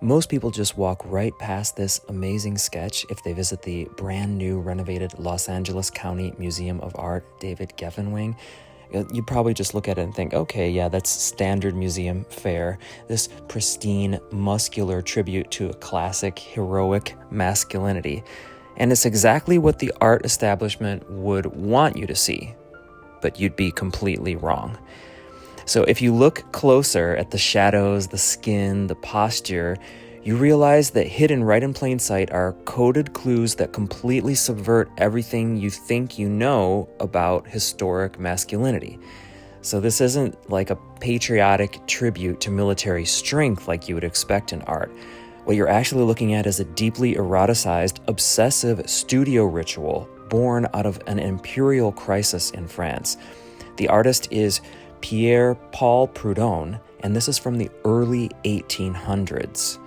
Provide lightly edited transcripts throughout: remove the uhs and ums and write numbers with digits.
Most people just walk right past this amazing sketch if they visit the brand new renovated Los Angeles County Museum of Art David Geffen wing. You probably just look at it and think, okay, yeah, that's standard museum fare. This pristine, muscular tribute to a classic, heroic masculinity. And it's exactly what the art establishment would want you to see, but you'd be completely wrong. So if you look closer at the shadows, the skin, the posture, you realize that hidden right in plain sight are coded clues that completely subvert everything you think you know about historic masculinity. So this isn't like a patriotic tribute to military strength like you would expect in art. What you're actually looking at is a deeply eroticized, obsessive studio ritual born out of an imperial crisis in France. The artist is Pierre-Paul Prud'hon, and this is from the early 1800s.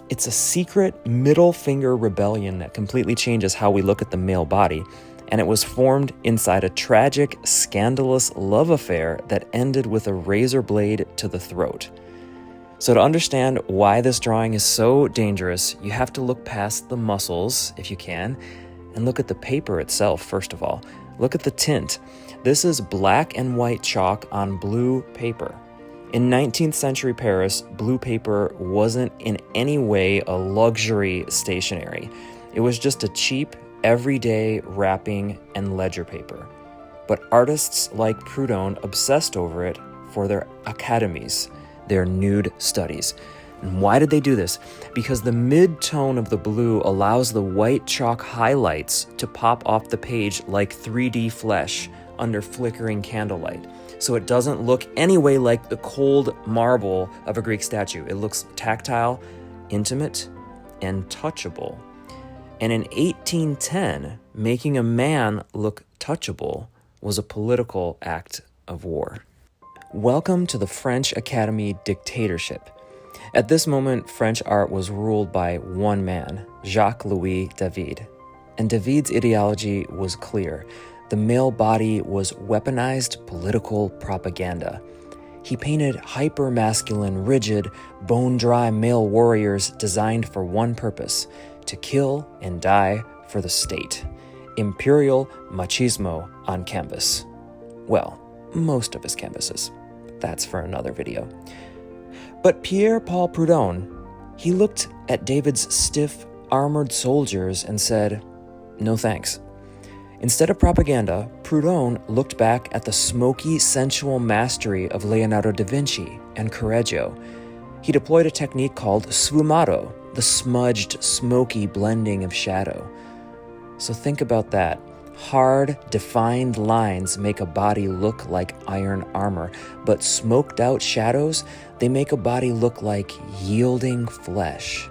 It's a secret middle finger rebellion that completely changes how we look at the male body, and it was formed inside a tragic, scandalous love affair that ended with a razor blade to the throat. So to understand why this drawing is so dangerous, you have to look past the muscles, if you can, and look at the paper itself, first of all. Look at the tint. This is black and white chalk on blue paper. In 19th century Paris, blue paper wasn't in any way a luxury stationery. It was just a cheap, everyday wrapping and ledger paper. But artists like Prud'hon obsessed over it for their academies, their nude studies. And why did they do this? Because the mid-tone of the blue allows the white chalk highlights to pop off the page like 3D flesh under flickering candlelight. So it doesn't look any way like the cold marble of a Greek statue. It looks tactile, intimate, and touchable. And in 1810, making a man look touchable was a political act of war. Welcome to the French Academy dictatorship. At this moment, French art was ruled by one man, Jacques-Louis David. And David's ideology was clear. The male body was weaponized political propaganda. He painted hyper-masculine, rigid, bone-dry male warriors designed for one purpose, to kill and die for the state. Imperial machismo on canvas. Well, most of his canvases. That's for another video. But Pierre-Paul Prud'hon, he looked at David's stiff, armored soldiers and said, no thanks. Instead of propaganda, Prud'hon looked back at the smoky, sensual mastery of Leonardo da Vinci and Correggio. He deployed a technique called sfumato, the smudged, smoky blending of shadow. So think about that. Hard, defined lines make a body look like iron armor, but smoked-out shadows, they make a body look like yielding flesh.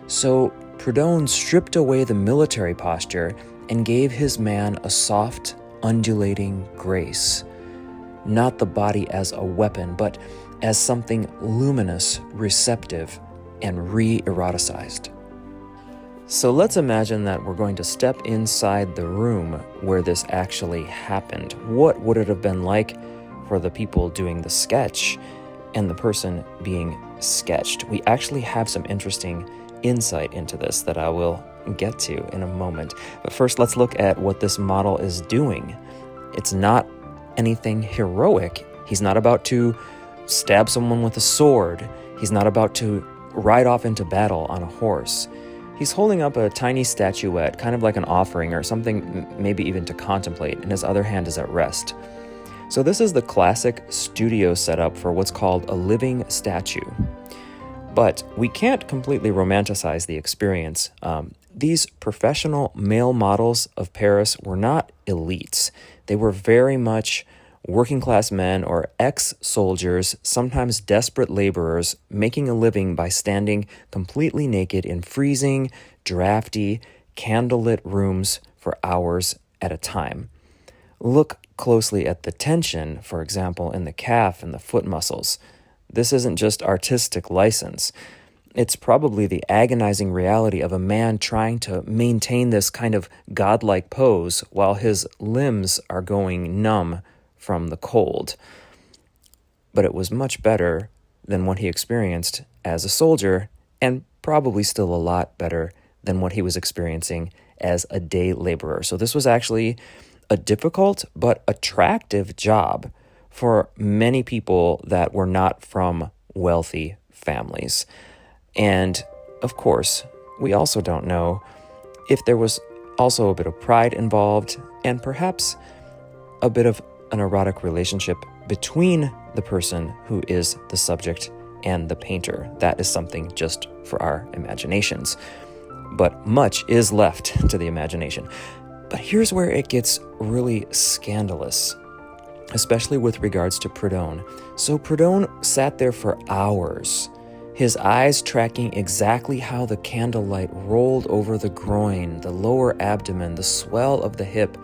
So Prud'hon stripped away the military posture and gave his man a soft, undulating grace. Not the body as a weapon, but as something luminous, receptive, and re-eroticized. So let's imagine that we're going to step inside the room where this actually happened. What would it have been like for the people doing the sketch and the person being sketched? We actually have some interesting insight into this that I will get to in a moment. But first, let's look at what this model is doing. It's not anything heroic. He's not about to stab someone with a sword. He's not about to ride off into battle on a horse. He's holding up a tiny statuette, kind of like an offering or something maybe even to contemplate, and his other hand is at rest. So this is the classic studio setup for what's called a living statue. But we can't completely romanticize the experience. These professional male models of Paris were not elites. They were very much working-class men or ex-soldiers, sometimes desperate laborers, making a living by standing completely naked in freezing, drafty, candlelit rooms for hours at a time. Look closely at the tension, for example, in the calf and the foot muscles. This isn't just artistic license. It's probably the agonizing reality of a man trying to maintain this kind of godlike pose while his limbs are going numb from the cold. But it was much better than what he experienced as a soldier, and probably still a lot better than what he was experiencing as a day laborer. So this was actually a difficult but attractive job for many people that were not from wealthy families. And of course, we also don't know if there was also a bit of pride involved and perhaps a bit of an erotic relationship between the person who is the subject and the painter. That is something just for our imaginations. But much is left to the imagination. But here's where it gets really scandalous, especially with regards to Prud'hon. So Prud'hon sat there for hours, his eyes tracking exactly how the candlelight rolled over the groin, the lower abdomen, the swell of the hip.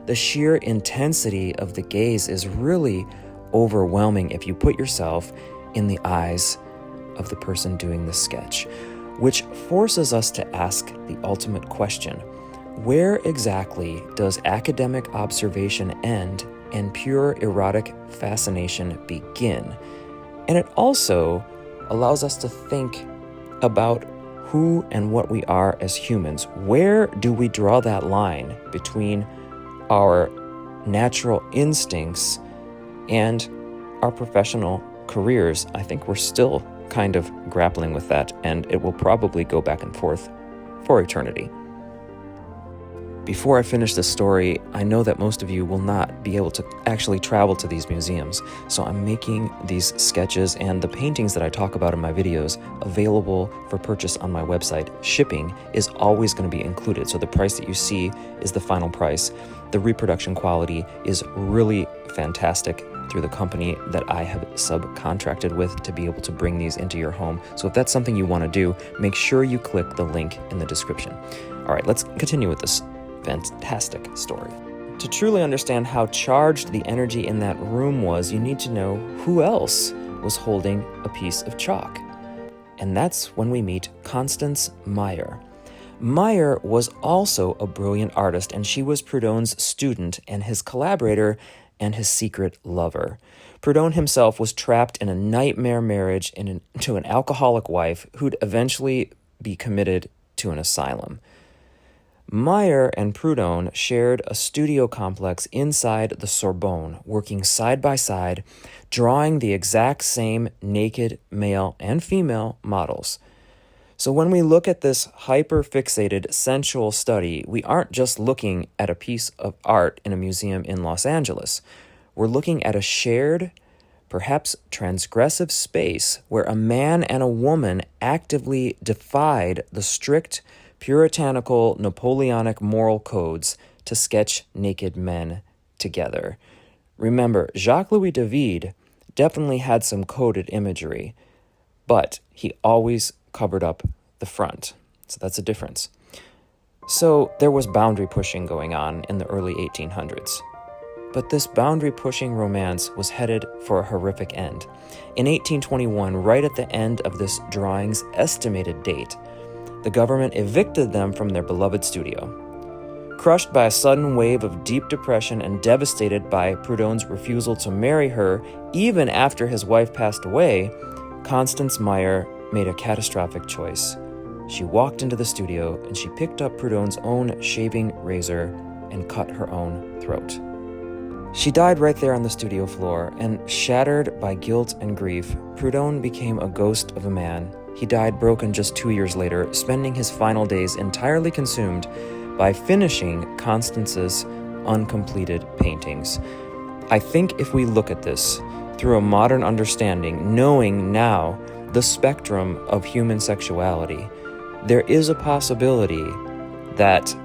The sheer intensity of the gaze is really overwhelming if you put yourself in the eyes of the person doing the sketch, which forces us to ask the ultimate question: where exactly does academic observation end and pure erotic fascination begin? And it also allows us to think about who and what we are as humans. Where do we draw that line between our natural instincts and our professional careers? I think we're still kind of grappling with that, and it will probably go back and forth for eternity. Before I finish this story, I know that most of you will not be able to actually travel to these museums, so I'm making these sketches and the paintings that I talk about in my videos available for purchase on my website. Shipping is always going to be included, so the price that you see is the final price. The reproduction quality is really fantastic through the company that I have subcontracted with to be able to bring these into your home. So if that's something you want to do, make sure you click the link in the description. All right, let's continue with this fantastic story. To truly understand how charged the energy in that room was, you need to know who else was holding a piece of chalk. And that's when we meet Constance Meyer. Meyer was also a brilliant artist, and she was Prud'hon's student and his collaborator and his secret lover. Prud'hon himself was trapped in a nightmare marriage to an alcoholic wife who'd eventually be committed to an asylum. Meyer and Prud'hon shared a studio complex inside the Sorbonne, working side by side, drawing the exact same naked male and female models. So when we look at this hyper-fixated sensual study, we aren't just looking at a piece of art in a museum in Los Angeles. We're looking at a shared, perhaps transgressive space where a man and a woman actively defied the strict, puritanical, Napoleonic moral codes to sketch naked men together. Remember, Jacques-Louis David definitely had some coded imagery, but he always covered up the front. So that's a difference. So there was boundary pushing going on in the early 1800s. But this boundary pushing romance was headed for a horrific end. In 1821, right at the end of this drawing's estimated date, the government evicted them from their beloved studio. Crushed by a sudden wave of deep depression and devastated by Prud'hon's refusal to marry her even after his wife passed away, Constance Meyer made a catastrophic choice. She walked into the studio and she picked up Prud'hon's own shaving razor and cut her own throat. She died right there on the studio floor, and shattered by guilt and grief, Prud'hon became a ghost of a man. He died broken just 2 years later, spending his final days entirely consumed by finishing Constance's uncompleted paintings. I think if we look at this through a modern understanding, knowing now the spectrum of human sexuality, there is a possibility that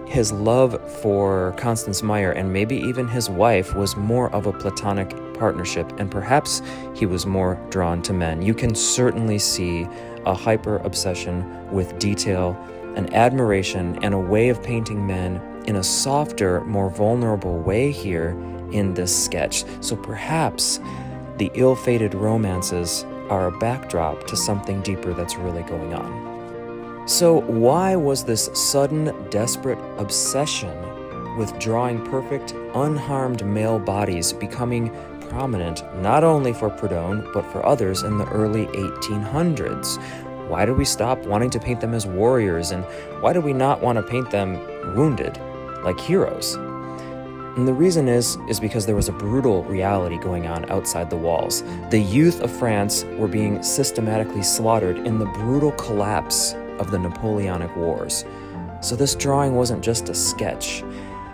his love for Constance Meyer and maybe even his wife was more of a platonic partnership, and perhaps he was more drawn to men. You can certainly see a hyper obsession with detail, an admiration, and a way of painting men in a softer, more vulnerable way here in this sketch. So perhaps the ill-fated romances are a backdrop to something deeper that's really going on. So why was this sudden, desperate obsession with drawing perfect, unharmed male bodies becoming prominent not only for Prud'hon, but for others in the early 1800s. Why did we stop wanting to paint them as warriors, and why do we not want to paint them wounded, like heroes? And the reason is because there was a brutal reality going on outside the walls. The youth of France were being systematically slaughtered in the brutal collapse of the Napoleonic Wars. So this drawing wasn't just a sketch.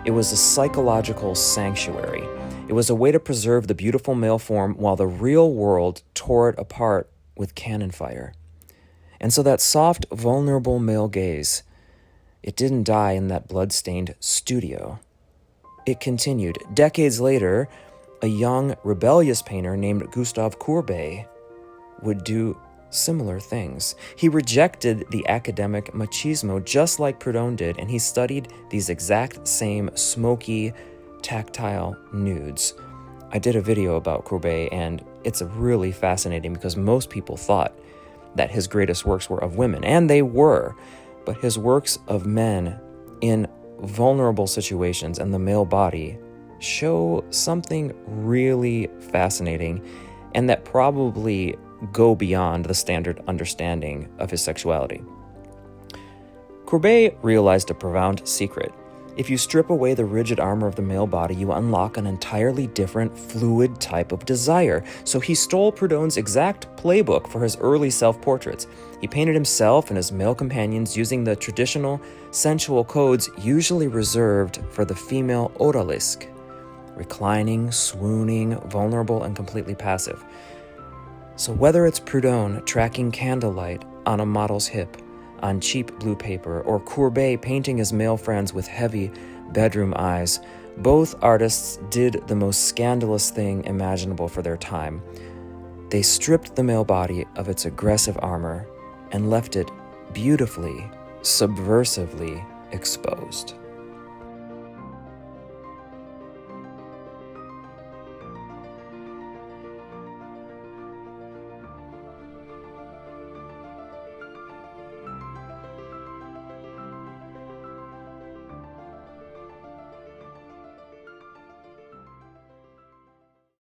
It was a psychological sanctuary. It was a way to preserve the beautiful male form while the real world tore it apart with cannon fire. And so that soft, vulnerable male gaze, it didn't die in that blood-stained studio. It continued. Decades later, a young, rebellious painter named Gustave Courbet would do similar things. He rejected the academic machismo just like Prud'hon did, and he studied these exact same smoky, tactile nudes. I did a video about Courbet, and it's really fascinating because most people thought that his greatest works were of women, and they were, but his works of men in vulnerable situations and the male body show something really fascinating and that probably go beyond the standard understanding of his sexuality. Courbet realized a profound secret. If you strip away the rigid armor of the male body, you unlock an entirely different, fluid type of desire. So he stole Prud'hon's exact playbook for his early self-portraits. He painted himself and his male companions using the traditional, sensual codes usually reserved for the female odalisque: reclining, swooning, vulnerable, and completely passive. So whether it's Prud'hon tracking candlelight on a model's hip, on cheap blue paper, or Courbet painting his male friends with heavy bedroom eyes, both artists did the most scandalous thing imaginable for their time. They stripped the male body of its aggressive armor and left it beautifully, subversively exposed.